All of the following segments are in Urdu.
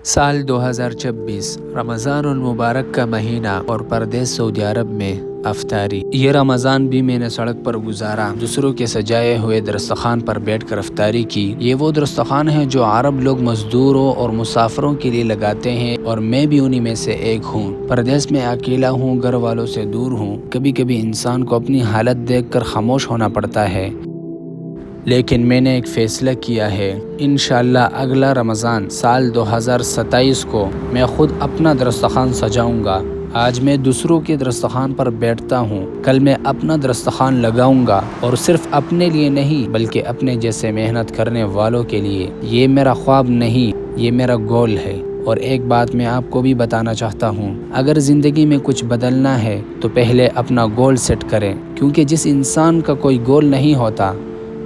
سال 2026 رمضان المبارک کا مہینہ اور پردیس سعودی عرب میں افطاری۔ یہ رمضان بھی میں نے سڑک پر گزارا، دوسروں کے سجائے ہوئے دسترخوان پر بیٹھ کر افطاری کی۔ یہ وہ دسترخوان ہیں جو عرب لوگ مزدوروں اور مسافروں کے لیے لگاتے ہیں، اور میں بھی انہی میں سے ایک ہوں۔ پردیس میں اکیلا ہوں، گھر والوں سے دور ہوں۔ کبھی کبھی انسان کو اپنی حالت دیکھ کر خاموش ہونا پڑتا ہے، لیکن میں نے ایک فیصلہ کیا ہے، انشاءاللہ اگلا رمضان سال 2027 کو میں خود اپنا دسترخوان سجاؤں گا۔ آج میں دوسروں کے دسترخوان پر بیٹھتا ہوں، کل میں اپنا دسترخوان لگاؤں گا، اور صرف اپنے لیے نہیں بلکہ اپنے جیسے محنت کرنے والوں کے لیے۔ یہ میرا خواب نہیں، یہ میرا گول ہے۔ اور ایک بات میں آپ کو بھی بتانا چاہتا ہوں، اگر زندگی میں کچھ بدلنا ہے تو پہلے اپنا گول سیٹ کریں، کیونکہ جس انسان کا کوئی گول نہیں ہوتا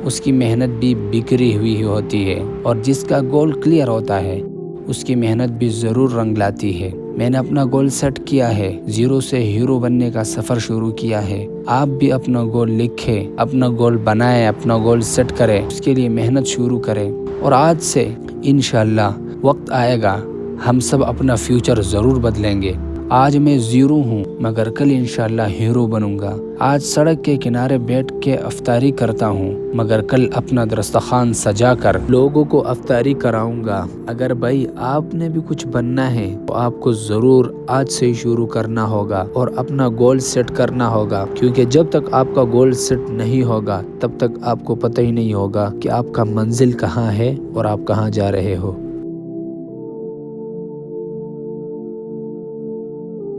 اس کی محنت بھی بکھری ہوئی ہوتی ہے، اور جس کا گول کلیئر ہوتا ہے اس کی محنت بھی ضرور رنگ لاتی ہے۔ میں نے اپنا گول سیٹ کیا ہے، زیرو سے ہیرو بننے کا سفر شروع کیا ہے۔ آپ بھی اپنا گول لکھیں، اپنا گول بنائیں، اپنا گول سیٹ کریں، اس کے لیے محنت شروع کریں، اور آج سے انشاءاللہ وقت آئے گا ہم سب اپنا فیوچر ضرور بدلیں گے۔ آج میں زیرو ہوں مگر کل انشاءاللہ ہیرو بنوں گا۔ آج سڑک کے کنارے بیٹھ کے افطاری کرتا ہوں مگر کل اپنا دسترخوان سجا کر لوگوں کو افطاری کراؤں گا۔ اگر بھائی آپ نے بھی کچھ بننا ہے تو آپ کو ضرور آج سے ہی شروع کرنا ہوگا اور اپنا گول سیٹ کرنا ہوگا، کیونکہ جب تک آپ کا گول سیٹ نہیں ہوگا تب تک آپ کو پتہ ہی نہیں ہوگا کہ آپ کا منزل کہاں ہے اور آپ کہاں جا رہے ہو۔